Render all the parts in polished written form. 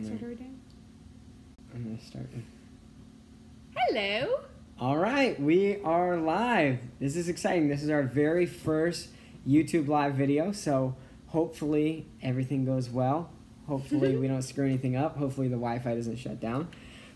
So what are we doing? I'm going to start. Hello. All right, we are live. This is exciting. This is our very first YouTube live video, so hopefully everything goes well. Hopefully we don't screw anything up. Hopefully the Wi-Fi doesn't shut down.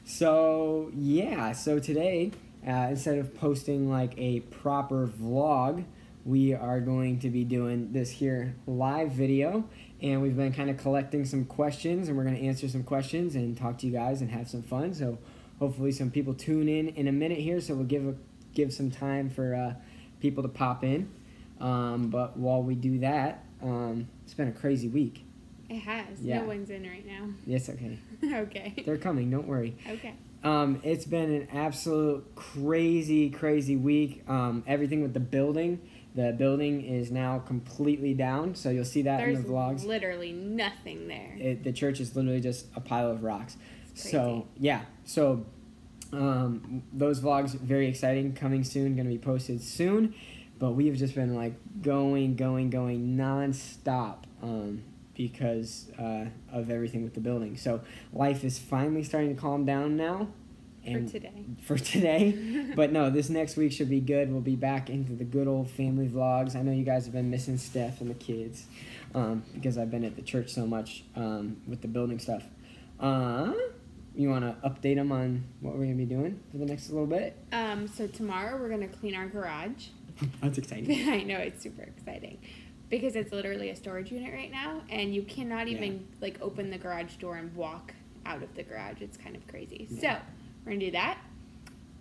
So yeah, so today, instead of posting like a proper vlog, we are going to be doing this here live video, and we've been kind of collecting some questions, and we're going to answer some questions and talk to you guys and have some fun. So hopefully some people tune in a minute here, so we'll give some time for people to pop in. But while we do that, it's been a crazy week. It has. Yeah. No one's in right now. It's okay. Okay. They're coming, don't worry. Okay. It's been an absolute crazy week. Everything with the building. The building is now completely down, so you'll see that in the vlogs. There's literally nothing there. The church is literally just a pile of rocks. It's So, yeah. So, those vlogs, very exciting, coming soon, going to be posted soon. But we've just been, like, going non-stop because of everything with the building. So, life is finally starting to calm down now. And for today. But no, this next week should be good. We'll be back into the good old family vlogs. I know you guys have been missing Steph and the kids because I've been at the church so much with the building stuff. You want to update them on what we're going to be doing for the next little bit? So tomorrow we're going to clean our garage. That's exciting. I know, it's super exciting. Because it's literally a storage unit right now, and you cannot even like open the garage door and walk out of the garage. It's kind of crazy. Yeah. So we're going to do that.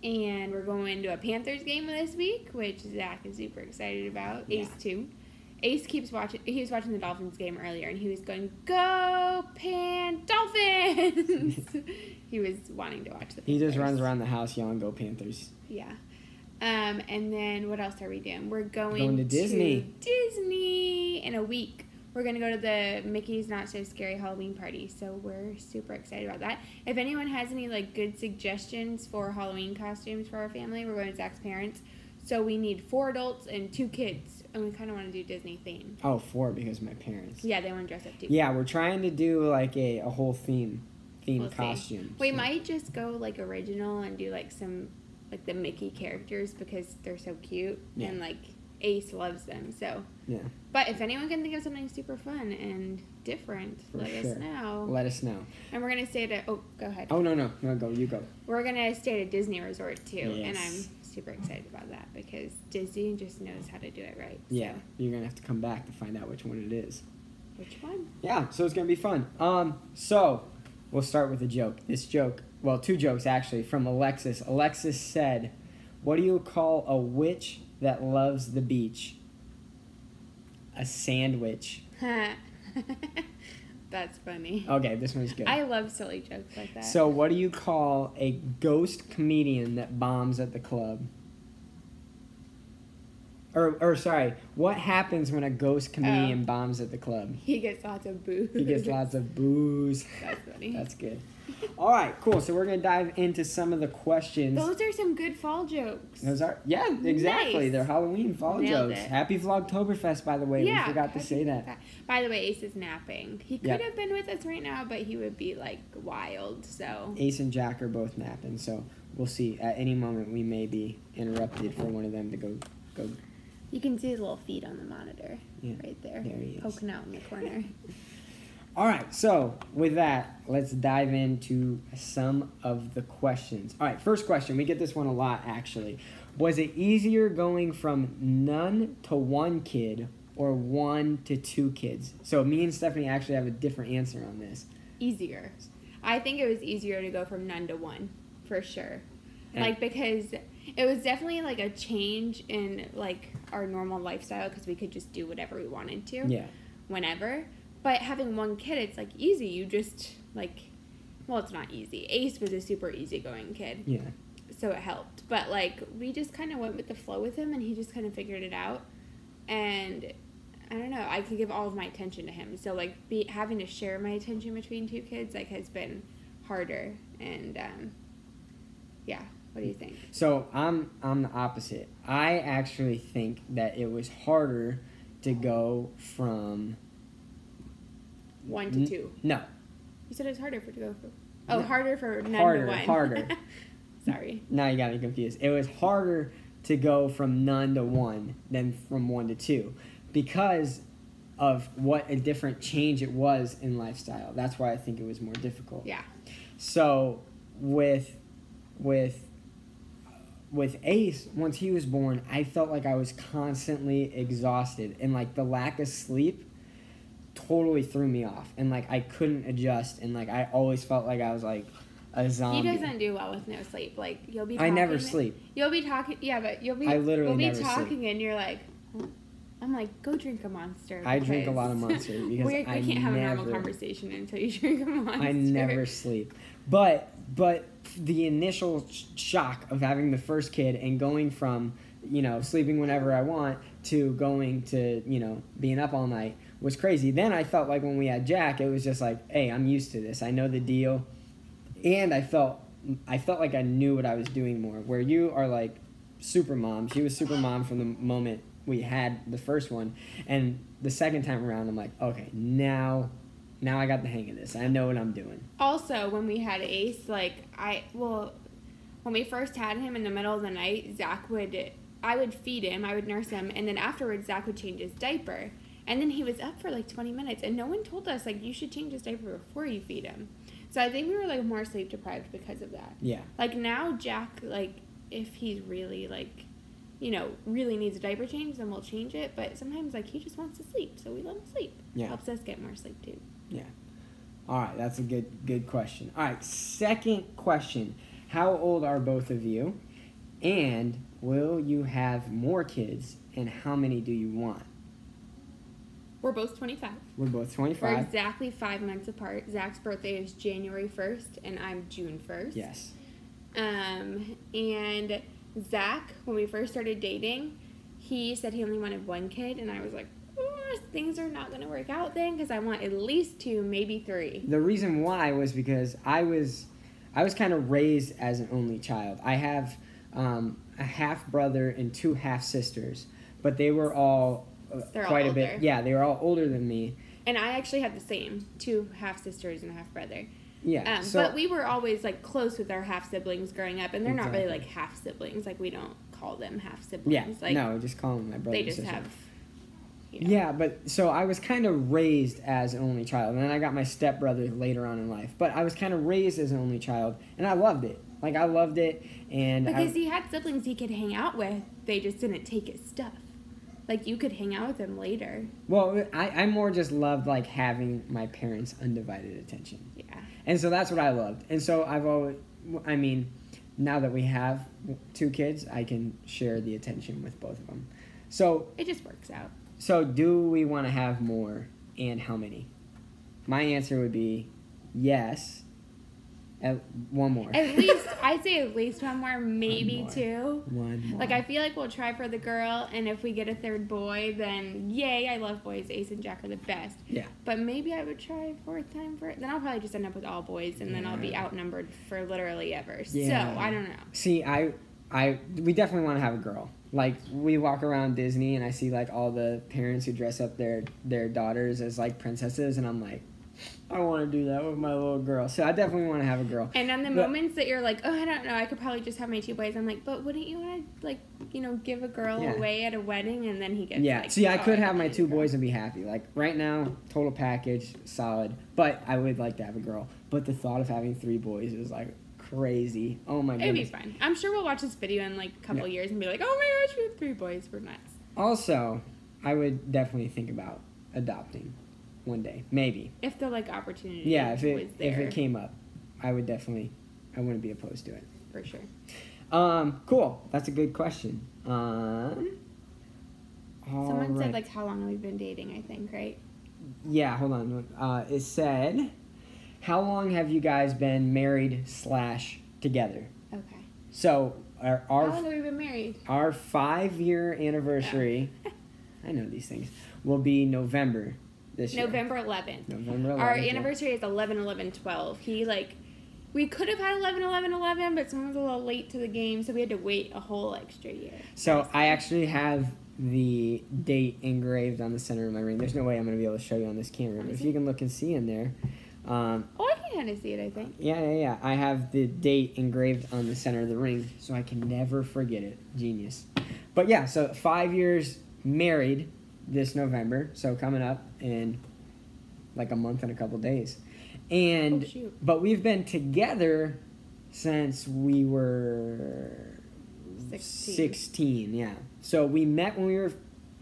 And we're going to a Panthers game this week, which Zach is super excited about. Yeah. Ace too. Ace keeps watching. He was watching the Dolphins game earlier, and he was going, "Go Dolphins!" He was wanting to watch the Panthers. He just runs around the house yelling, "Go Panthers!" Yeah. And then what else are we doing? We're going to Disney. Disney in a week. We're going to go to the Mickey's Not So Scary Halloween party, so we're super excited about that. If anyone has any like good suggestions for Halloween costumes for our family, we're going to Zach's parents. So we need 4 adults and 2 kids, and we kind of want to do Disney theme. Oh, 4 because my parents. Yeah, they want to dress up too. Yeah, we're trying to do like a whole theme costume. We might just go like original and do like some like the Mickey characters because they're so cute and like Ace loves them. So yeah. But if anyone can think of something super fun and different, let us know. Let us know. And we're gonna stay at go ahead. Oh no, go, you go. We're gonna stay at a Disney resort too, yes. and I'm super excited about that because Disney just knows how to do it right. Yeah, so you're gonna have to come back to find out which one it is. Which one? Yeah, so it's gonna be fun. So we'll start with a joke. This joke, well, 2 jokes actually from Alexis. Alexis said, "What do you call a witch that loves the beach?" A sandwich. That's funny. Okay, this one's good. I love silly jokes like that. So what do you call a ghost comedian that bombs at the club? Or sorry, what happens when a ghost comedian bombs at the club? He gets lots of booze. He gets lots of booze. That's funny. That's good. All right, cool. So we're going to dive into some of the questions. Those are some good fall jokes. Those are, yeah, exactly. Nice. They're Halloween fall Nailed jokes. It. Happy Vlogtoberfest, by the way. Yeah, we forgot to say that. By the way, Ace is napping. He could have been with us right now, but he would be, like, wild, so. Ace and Jack are both napping, so we'll see. At any moment, we may be interrupted for one of them to go. You can see his little feet on the monitor right there. There he is. Poking out in the corner. All right, so with that, let's dive into some of the questions. All right, first question. We get this one a lot, actually. Was it easier going from none to 1 kid or 1 to 2 kids? So me and Stephanie actually have a different answer on this. Easier. I think it was easier to go from none to 1, for sure. Because it was definitely, like, a change in, like, our normal lifestyle because we could just do whatever we wanted to. Yeah. Whenever. But having 1 kid, it's, like, easy. You just, like, well, it's not easy. Ace was a super easygoing kid. Yeah. So it helped. But, like, we just kind of went with the flow with him, and he just kind of figured it out. And, I don't know, I could give all of my attention to him. So, like, having to share my attention between 2 kids, like, has been harder. And, yeah. What do you think? So I'm the opposite. I actually think that it was harder to go from 1 to 2. No. You said it's harder to go from. Oh, no. Harder for none harder, to one. Harder. Sorry. Now you got me confused. It was harder to go from none to one than from 1 to 2 because of what a different change it was in lifestyle. That's why I think it was more difficult. Yeah. So with Ace, once he was born, I felt like I was constantly exhausted, and like the lack of sleep totally threw me off, and like I couldn't adjust, and like I always felt like I was like a zombie. He doesn't do well with no sleep. Like you'll be talking. I never sleep. You'll be talking. Yeah, but you'll be. I literally we'll never be talking, sleep. And you're like. I'm like, go drink a Monster. I drink a lot of Monster because we can't have a normal conversation until you drink a Monster. I never sleep. But the initial shock of having the first kid and going from, sleeping whenever I want to going to, being up all night was crazy. Then I felt like when we had Jack, it was just like, hey, I'm used to this. I know the deal. And I felt like I knew what I was doing more. Where you are like super mom. She was super mom from the moment we had the first one, and the second time around I'm like, okay, now I got the hang of this. I know what I'm doing. Also, when we had Ace, when we first had him in the middle of the night, I would feed him, I would nurse him, and then afterwards Zach would change his diaper, and then he was up for like 20 minutes, and no one told us like you should change his diaper before you feed him. So I think we were like more sleep deprived because of that. Yeah. Like now Jack, like if he's really like really needs a diaper change, then we'll change it. But sometimes, he just wants to sleep, so we let him sleep. Yeah. Helps us get more sleep, too. Yeah. All right, that's a good question. All right, second question. How old are both of you? And will you have more kids? And how many do you want? We're both 25. We're both 25. We're exactly 5 months apart. Zach's birthday is January 1st, and I'm June 1st. Yes. And Zach, when we first started dating, he said he only wanted 1 kid, and I was like, things are not going to work out then because I want at least 2, maybe 3. The reason why was because I was kind of raised as an only child. I have a half brother and 2 half sisters, but they were all quite a bit. Yeah, they were all older than me. And I actually had the same 2 half sisters and a half brother. Yeah. But we were always close with our half siblings growing up, and they're not really half siblings. We don't call them half siblings. Yeah. No, we just call them my brother. They just have. Yeah, but so I was kind of raised as an only child, and then I got my stepbrother later on in life. But I was kind of raised as an only child, and I loved it. I loved it, and because he had siblings he could hang out with, they just didn't take his stuff. You could hang out with him later. Well, I more just loved having my parents' undivided attention. Yeah. And so that's what I loved. And so now that we have 2 kids, I can share the attention with both of them. So it just works out. So do we want to have more, and how many? My answer would be yes. One more. At least, I'd say at least 1 more, maybe 2. 1 more. I feel like we'll try for the girl, and if we get a 3rd boy, then yay, I love boys. Ace and Jack are the best. Yeah. But maybe I would try 4th time for it. Then I'll probably just end up with all boys, and then I'll be outnumbered for literally ever. Yeah. So, I don't know. See, we definitely want to have a girl. We walk around Disney, and I see, all the parents who dress up their daughters as, princesses, and I'm like, I want to do that with my little girl. So I definitely want to have a girl. And on the moments that you're like, oh, I don't know, I could probably just have my 2 boys. I'm like, but wouldn't you want to, give a girl away at a wedding? And then he gets see, I could have my 2 boys and be happy. Right now, total package, solid. But I would like to have a girl. But the thought of having 3 boys is crazy. Oh my goodness. It'd be fun. I'm sure we'll watch this video in a couple years and be like, oh my gosh, we have 3 boys. We're nuts. Also, I would definitely think about adopting. One day, maybe. If the opportunity if was there. if it came up, I wouldn't be opposed to it. For sure. Cool. That's a good question. Someone said how long we've been dating, I think, right? Yeah, hold on. It said, how long have you guys been married / together? Okay. So our how long have we been married? Our 5-year anniversary. I know these things. Will be November. This year. November 11th. November 11th. Our anniversary is 11/11/12. He we could have had 11/11/11, but someone was a little late to the game, so we had to wait a whole extra year. So I actually have the date engraved on the center of my ring. There's no way I'm going to be able to show you on this camera, but if you can look and see in there. I can kind of see it, I think. Yeah. I have the date engraved on the center of the ring, so I can never forget it. Genius. But yeah, so 5 years married this November, so coming up in like a month and a couple days. And but we've been together since we were 16, yeah. So we met when we were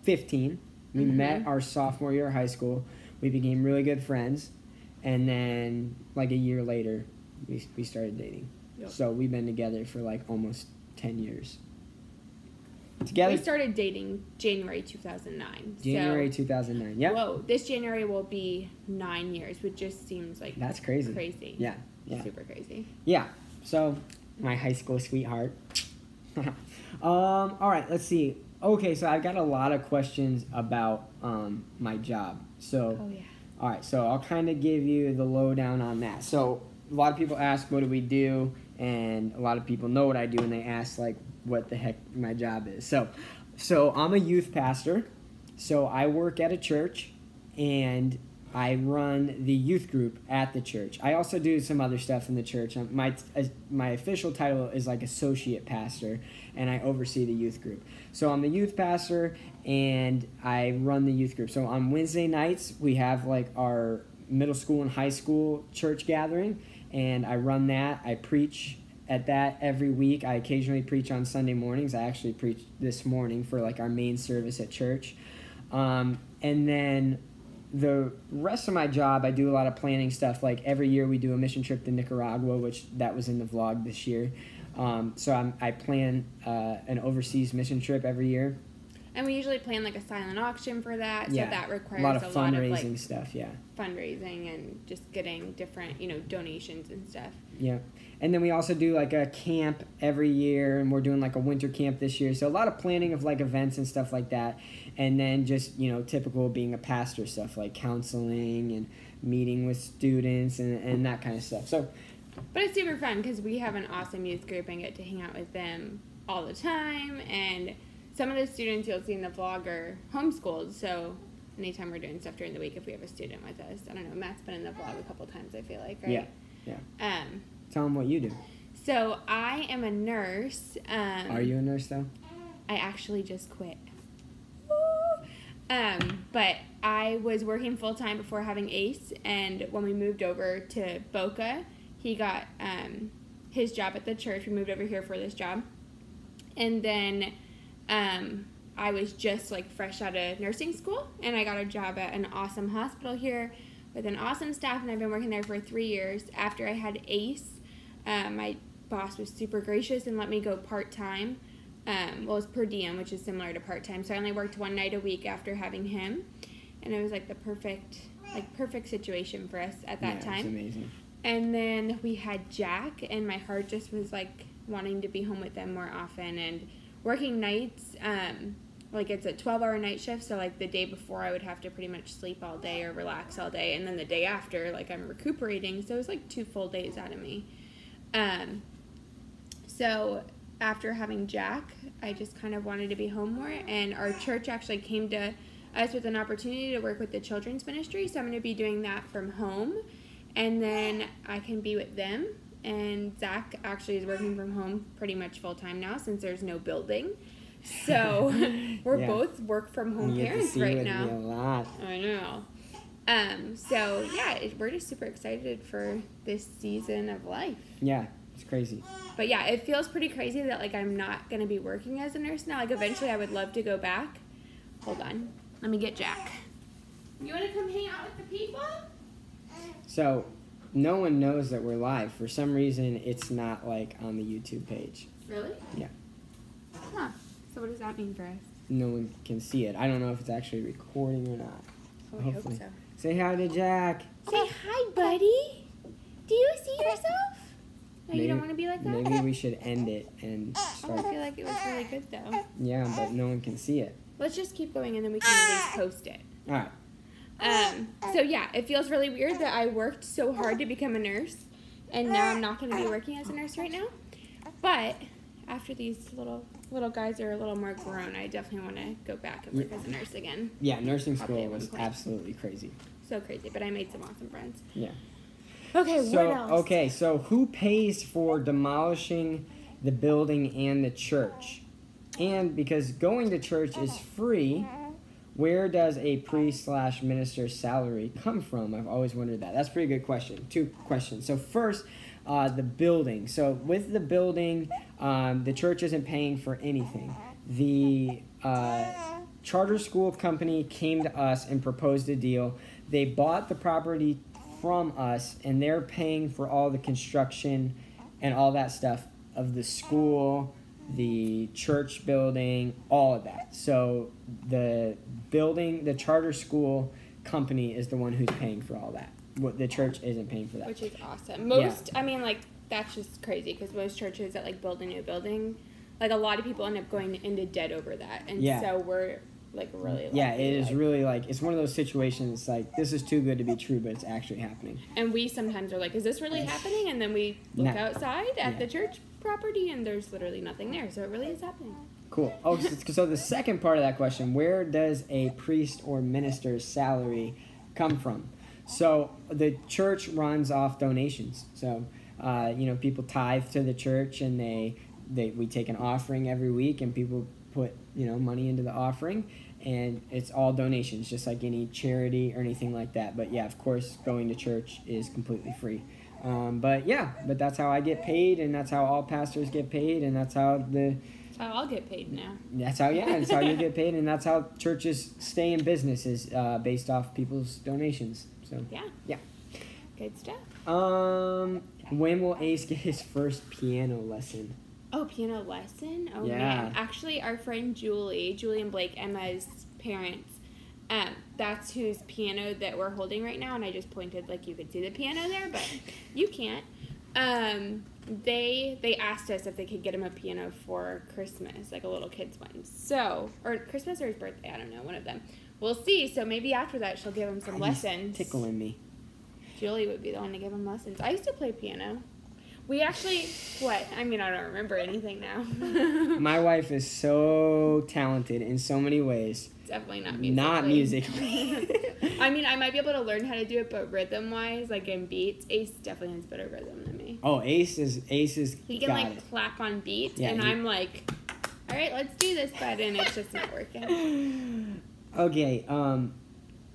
15. We met our sophomore year of high school. We became really good friends. And then, like, a year later, we started dating. Yep. So we've been together for, like, almost 10 years. Together. We started dating January 2009. January 2009, yeah. Whoa, this January will be 9 years, which just seems like... That's crazy. Crazy. Yeah. Super crazy. Yeah. So, my high school sweetheart. All right, let's see. Okay, so I've got a lot of questions about my job. So... Oh, yeah. All right, so I'll kind of give you the lowdown on that. So a lot of people ask, what do we do? And a lot of people know what I do, and they ask, like, what the heck my job is. So I'm a youth pastor. So I work at a church, and I run the youth group at the church. I also do some other stuff in the church. My official title is, like, associate pastor, and I oversee the youth group. So I'm the youth pastor, and I run the youth group. So on Wednesday nights, we have, like, our middle school and high school church gathering, and I run that. I preach at that every week. I occasionally preach on Sunday mornings. I actually preached this morning for, like, our main service at church. And then the rest of my job, I do a lot of planning stuff. Like, every year we do a mission trip to Nicaragua, which that was in the vlog this year. So I plan an overseas mission trip every year. And we usually plan, like, a silent auction for that. So that requires a lot of fundraising stuff, yeah. Fundraising and just getting different, donations and stuff. Yeah. And then we also do, like, a camp every year, and we're doing, like, a winter camp this year. So a lot of planning of, like, events and stuff like that. And then just, typical being a pastor stuff, like counseling and meeting with students and that kind of stuff. But it's super fun because we have an awesome youth group and get to hang out with them all the time. And some of the students you'll see in the vlog are homeschooled. So anytime we're doing stuff during the week, if we have a student with us, I don't know, Matt's been in the vlog a couple times, I feel like, right? Yeah. Tell them what you do. So I am a nurse. Are you a nurse, though? I actually just quit. But I was working full-time before having Ace, and when we moved over to Boca, he got his job at the church. We moved over here for this job. And then I was just, like, fresh out of nursing school, and I got a job at an awesome hospital here with an awesome staff, and I've been working there for 3 years. After I had Ace, my boss was super gracious and let me go part-time. Well, it's per diem, which is similar to part-time. So I only worked 1 night a week after having him. And it was, like, the perfect situation for us at that time. It was amazing. And then we had Jack, and my heart just was, like, wanting to be home with them more often. And working nights, like, it's a 12-hour night shift. So, like, the day before I would have to pretty much sleep all day or relax all day. And then the day after, like, I'm recuperating. So it was, like, 2 full days out of me. So after having Jack, I just kind of wanted to be home more, and our church actually came to us with an opportunity to work with the children's ministry, so I'm going to be doing that from home, and then I can be with them, and Zach actually is working from home pretty much full-time now since there's no building, so we're both work from home parents right now. Me a lot. I know. So yeah, we're just super excited for this season of life. Yeah. It's crazy. But yeah, it feels pretty crazy that, like, I'm not going to be working as a nurse now. Like, eventually I would love to go back. Hold on. Let me get Jack. You want to come hang out with the people? So, no one knows that we're live. For some reason, it's not, like, on the YouTube page. Really? Yeah. Huh. So what does that mean for us? No one can see it. I don't know if it's actually recording or not. Oh, I hope so. Say hi to Jack. Say hi, buddy. Do you see yourself? No, you don't want to be like that? Maybe we should end it and start. I feel like it was really good, though. Yeah, but no one can see it. Let's just keep going, and then we can at least post it. All right. So, yeah, it feels really weird that I worked so hard to become a nurse, and now I'm not going to be working as a nurse right now. But after these little guys are a little more grown, I definitely want to go back and work as a nurse again. Yeah, nursing school was absolutely crazy. So crazy, but I made some awesome friends. Yeah. Okay, what else? Okay, so who pays for demolishing the building and the church? And because going to church is free, where does a priest/minister's salary come from? I've always wondered that. That's a pretty good question. 2 questions. So first, the building. So with the building, the church isn't paying for anything. The charter school company came to us and proposed a deal. They bought the property from us, and they're paying for all the construction and all that stuff of the school, the church building, all of that. So the building, the charter school company is the one who's paying for all that. The church isn't paying for that. Which is awesome. Most, I mean, like, that's just crazy because most churches that, like, build a new building, like, a lot of people end up going into debt over that. And so we're, like, really lucky. Yeah, it is really, like, it's one of those situations, like, this is too good to be true, but it's actually happening. And we sometimes are like, is this really happening? And then we look outside at the church property, and there's literally nothing there. So it really is happening. Cool. Oh, so the second part of that question, where does a priest or minister's salary come from? So the church runs off donations. So, people tithe to the church, and we take an offering every week, and people put, money into the offering, and it's all donations, just like any charity or anything like that. But yeah, of course, going to church is completely free. But that's how I get paid, and that's how all pastors get paid, and that's how I'll get paid now. That's how you get paid, and that's how churches stay in business is based off people's donations. So yeah, good stuff. When will Ace get his first piano lesson? Oh, piano lesson? Oh yeah. Man, actually, our friend Julie and Blake, Emma's parents, that's whose piano that we're holding right now, and I just pointed like you could see the piano there, but you can't. They asked us if they could get him a piano for Christmas, like a little kid's one. So, or Christmas or his birthday, I don't know, one of them. We'll see. So maybe after that she'll give him some lessons. He's tickling me. Julie would be the one to give him lessons. I used to play piano. We actually, I mean, I don't remember anything now. My wife is so talented in so many ways. Definitely not musically. Not musically. I mean, I might be able to learn how to do it, but rhythm-wise, like in beats, Ace definitely has better rhythm than me. Oh, Ace is. He can clap on beats, and I'm like, all right, let's do this, bud, and it's just not working. Okay.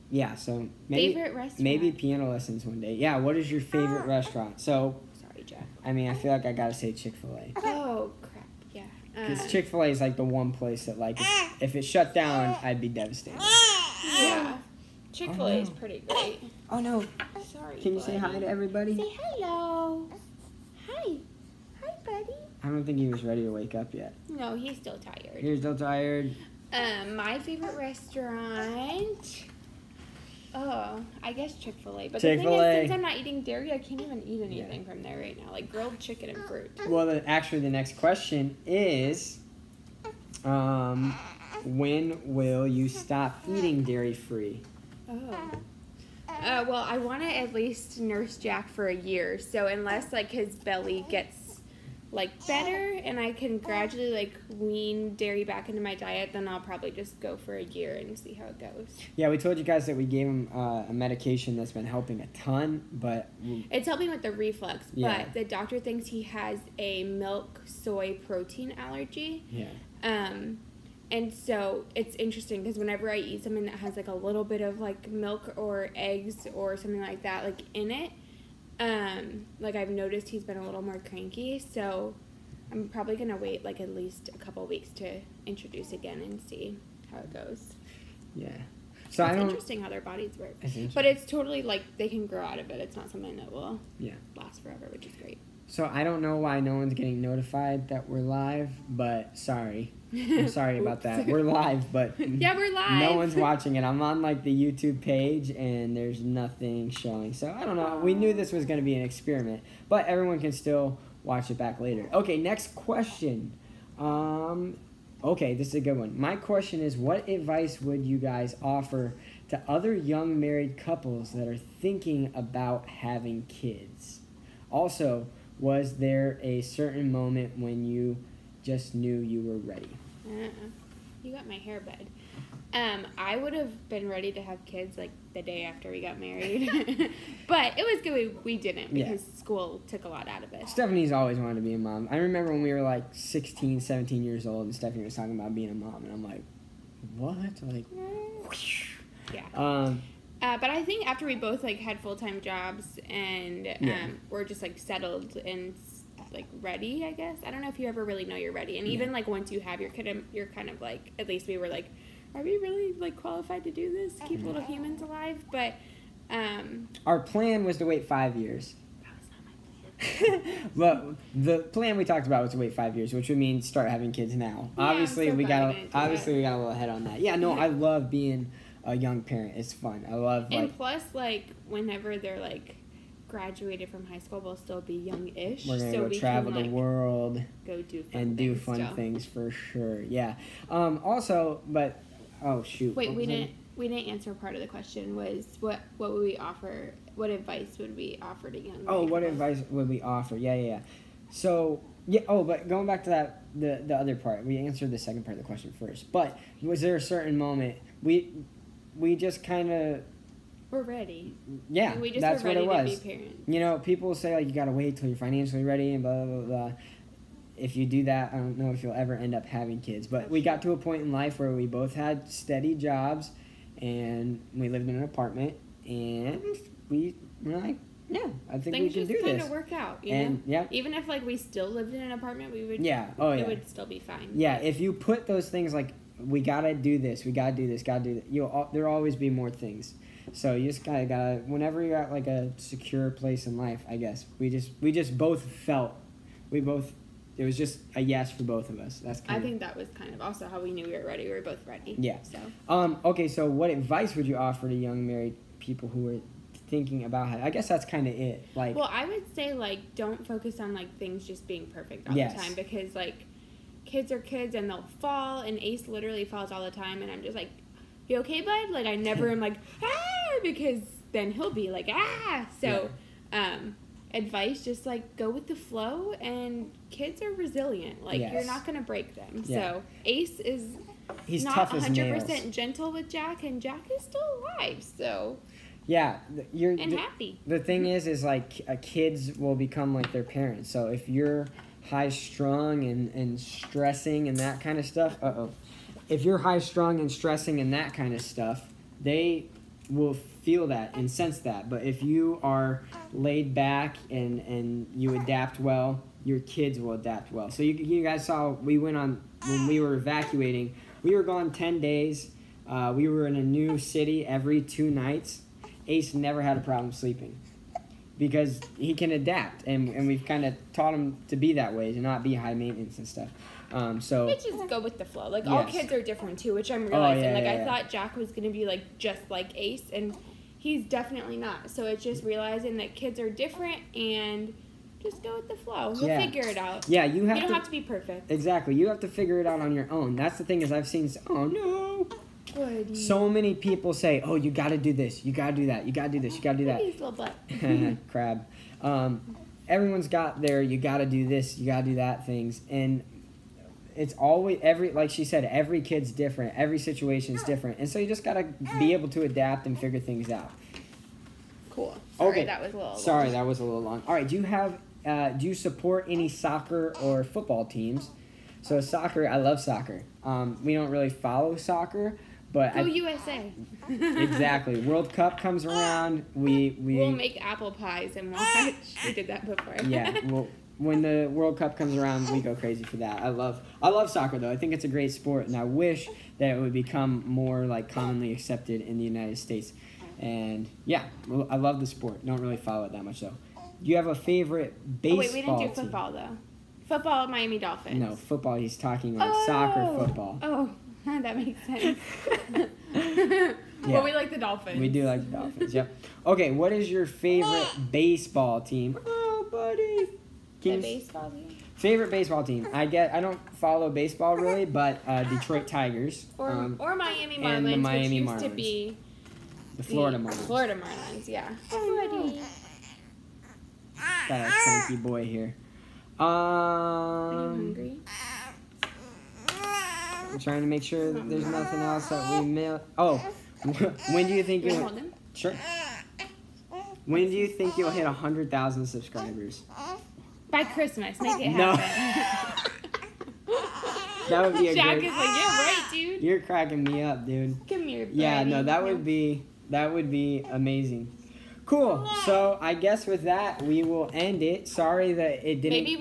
Yeah. So maybe favorite restaurant. Maybe piano lessons one day. Yeah. What is your favorite restaurant? So. Sorry, Jack. I mean, I feel like I gotta say Chick-fil-A. Oh crap! Yeah. Because Chick-fil-A is like the one place that, like, if it shut down, I'd be devastated. Yeah. Chick-fil-A is pretty great. Oh no. Sorry. Can you say hi to everybody? Say hello. Hi. Hi, buddy. I don't think he was ready to wake up yet. No, he's still tired. You're still tired? My favorite restaurant. Oh, I guess Chick-fil-A. But Chick-fil-A. the thing is, since I'm not eating dairy, I can't even eat anything from there right now. Like grilled chicken and fruit. Well, actually, the next question is, when will you stop eating dairy-free? Oh. Well, I want to at least nurse Jack for a year. So unless, like, his belly gets, like, better and I can gradually, like, wean dairy back into my diet, then I'll probably just go for a year and see how it goes. Yeah, we told you guys that we gave him a medication that's been helping a ton, but... It's helping with the reflux, but the doctor thinks he has a milk soy protein allergy. Yeah. And so it's interesting because whenever I eat something that has like a little bit of like milk or eggs or something like that like in it, like I've noticed he's been a little more cranky. So I'm probably gonna wait like at least a couple weeks to introduce again and see how it goes. Yeah. So it's interesting how their bodies work. But it's totally like they can grow out of it. It's not something that will last forever, which is great. So I don't know why no one's getting notified that we're live, but sorry. I'm sorry about that. We're live, but yeah, we're live. No one's watching it. I'm on like the YouTube page and there's nothing showing. So I don't know. We knew this was going to be an experiment, but everyone can still watch it back later. Okay, next question. Okay, this is a good one. My question is, what advice would you guys offer to other young married couples that are thinking about having kids? Also, was there a certain moment when you just knew you were ready? You got my hair, bud. I would have been ready to have kids like the day after we got married. But it was good we didn't because school took a lot out of it. Stephanie's always wanted to be a mom. I remember when we were like 16, 17 years old and Stephanie was talking about being a mom. And I'm like, what? Like, yeah. But I think after we both like had full-time jobs and we're just like settled and like ready, I guess. I don't know if you ever really know you're ready. And even like once you have your kid, you're kind of like, at least we were like, are we really like qualified to do this? Keep little humans alive? But our plan was to wait 5 years. That was not my plan. But the plan we talked about was to wait 5 years, which would mean start having kids now. Yeah, Obviously, we got a that. little ahead on that. Yeah, no, I love being a young parent. It's fun. I love like, and plus, like whenever they're like graduated from high school, we'll still be young-ish. We're gonna so go we travel can, the world go do fun and things do fun still. things for sure. Yeah. Also, but oh shoot. Wait, we didn't answer part of the question. Was what would we offer? What advice would we offer to young? Oh, what couples? advice would we offer? Yeah. So yeah. Oh, but going back to that, the other part, we answered the second part of the question first. But was there a certain moment we just kind of. We're ready. Yeah, we just that's were ready what it was. to be parents. You know, people say like you gotta wait till you're financially ready and blah blah blah. If you do that, I don't know if you'll ever end up having kids. But we got to a point in life where we both had steady jobs, and we lived in an apartment, and we were like, yeah, I think we can do this. Things just kind of work out, you know? Yeah. Even if like we still lived in an apartment, we would. Yeah. Oh yeah. It would still be fine. Yeah. If you put those things like we gotta do this, we gotta do this, gotta do that, there'll always be more things. So you just gotta whenever you're at like a secure place in life, I guess we just both felt it was just a yes for both of us. I think that was kind of also how we knew we were ready. We were both ready. Yeah. So. Okay. So what advice would you offer to young married people who are thinking about how? I guess that's kind of it. Like. Well, I would say like don't focus on like things just being perfect all the time because like kids are kids and they'll fall and Ace literally falls all the time and I'm just like. You okay, bud? Like, I never am like, because then he'll be like, So, advice, just, like, go with the flow, and kids are resilient. Like, you're not going to break them. Yeah. So, Ace is He's not tough as 100% nails. gentle with Jack, and Jack is still alive, so. Yeah. Happy. The thing is like, kids will become like their parents. So, if you're high-strung and stressing and that kind of stuff, if you're high-strung and stressing and that kind of stuff, they will feel that and sense that. But if you are laid back and you adapt well, your kids will adapt well. So you guys saw we went on, when we were evacuating, we were gone 10 days. We were in a new city every 2 nights. Ace never had a problem sleeping because he can adapt. And we've kind of taught him to be that way, to not be high maintenance and stuff. So But just go with the flow. Like, all kids are different, too, which I'm realizing. I thought Jack was going to be, like, just like Ace, and he's definitely not. So it's just realizing that kids are different, and just go with the flow. You'll figure it out. Yeah, you don't have to be perfect. Exactly. You have to figure it out on your own. That's the thing is I've seen, Buddy. So many people say, oh, you got to do this, you got to do that, you got to do this, you got to do that. Please, little butt. Crab. Everyone's got their you got to do this, you got to do that things, and it's always like she said, every kid's different, every situation's different, and so you just gotta be able to adapt and figure things out. Cool. Sorry, that was a little. Sorry, that was a little long. All right, do you support any soccer or football teams? So soccer, I love soccer. We don't really follow soccer, but Go USA. Exactly. World Cup comes around, we'll make apple pies and watch. We did that before. Yeah. When the World Cup comes around, we go crazy for that. I love soccer though. I think it's a great sport, and I wish that it would become more like commonly accepted in the United States. And yeah, I love the sport. Don't really follow it that much though. Do you have a favorite baseball? Oh wait, we didn't do football though. Football, Miami Dolphins. No, football. He's talking like soccer football. Oh, that makes sense. Well, we like the Dolphins. We do like the Dolphins. Yep. Okay, what is your favorite baseball team? Oh, buddy. Baseball team. Favorite baseball team? I don't follow baseball really, but Detroit Tigers. Or Miami Marlins, and the Miami which Marlins. used to be the Florida Marlins. Florida Marlins, yeah. Buddy. Got a cranky boy here. Are you hungry? I'm trying to make sure that there's nothing else that we mail. Oh, when do you think you'll? Hold him? Sure. When do you think you'll hit 100,000 subscribers? By Christmas, make it No. happen. That would be a Jack great. is like, yeah, right, dude. You're cracking me up, dude. Come here, buddy. Yeah, no, that would be amazing. Cool. So I guess with that we will end it. Sorry that it didn't. Maybe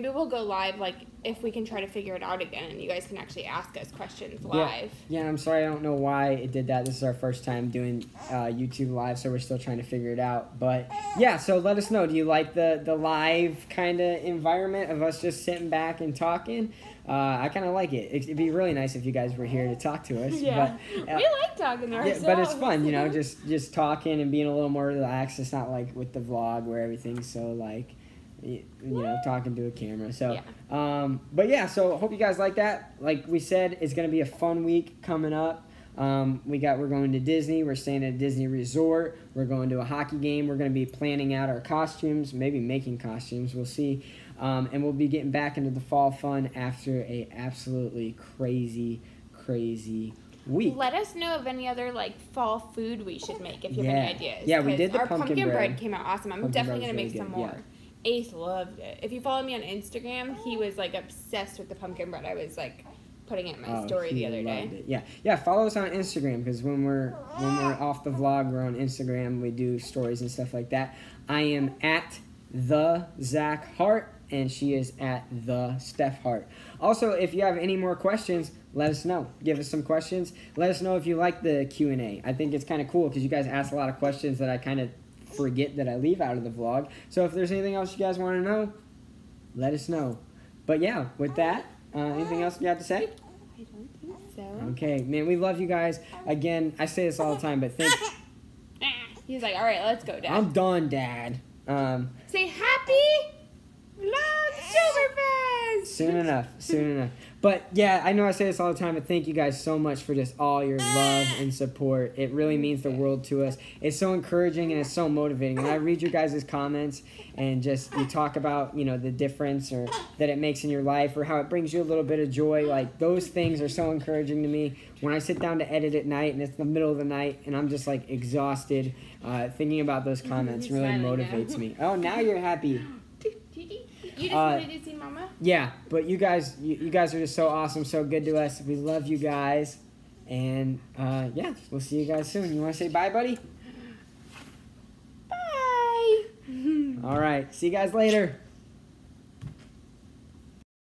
we'll go live, like, if we can try to figure it out again, and you guys can actually ask us questions live. Yeah, I'm sorry. I don't know why it did that. This is our first time doing YouTube live, so we're still trying to figure it out. But yeah, so let us know. Do you like the live kind of environment of us just sitting back and talking? I kind of like it. It'd be really nice if you guys were here to talk to us. Yeah, but, we like talking to ourselves. Yeah, but it's fun, you know, just talking and being a little more relaxed. It's not like with the vlog where everything's so like, you know, talking to a camera. So, yeah. But yeah, so hope you guys like that. Like we said, it's gonna be a fun week coming up. We're going to Disney. We're staying at a Disney resort. We're going to a hockey game. We're gonna be planning out our costumes, maybe making costumes. We'll see. And we'll be getting back into the fall fun after a absolutely crazy week. Let us know of any other like fall food we should make if you have any ideas. Yeah, we did the our pumpkin bread. Came out awesome. I'm Pumpkin definitely bread gonna was make really some good, more. Ace loved it. If you follow me on Instagram, he was like obsessed with the pumpkin bread. I was like putting it in my story the other day. Yeah. Follow us on Instagram because when we're off the vlog, we're on Instagram. We do stories and stuff like that. I am at the Zach Hart. And she is at the Steph Hart. Also, if you have any more questions, let us know. Give us some questions. Let us know if you like the Q&A. I think it's kind of cool because you guys ask a lot of questions that I kind of forget that I leave out of the vlog. So if there's anything else you guys want to know, let us know. But yeah, with that, anything else you have to say? I don't think so. Okay, man, we love you guys. Again, I say this all the time, but He's like, all right, let's go, Dad. I'm done, Dad. Say happy Oktoberfest! Soon enough. But yeah, I know I say this all the time, but thank you guys so much for just all your love and support. It really means the world to us. It's so encouraging and it's so motivating. When I read your guys' comments and just you talk about, you know, the difference or that it makes in your life or how it brings you a little bit of joy, like those things are so encouraging to me. When I sit down to edit at night and it's the middle of the night and I'm just like exhausted, thinking about those comments really motivates me. Oh, now you're happy. You just wanted to see Mama? Yeah, but you guys are just so awesome, so good to us. We love you guys. And, yeah, we'll see you guys soon. You want to say bye, buddy? Bye! All right, see you guys later.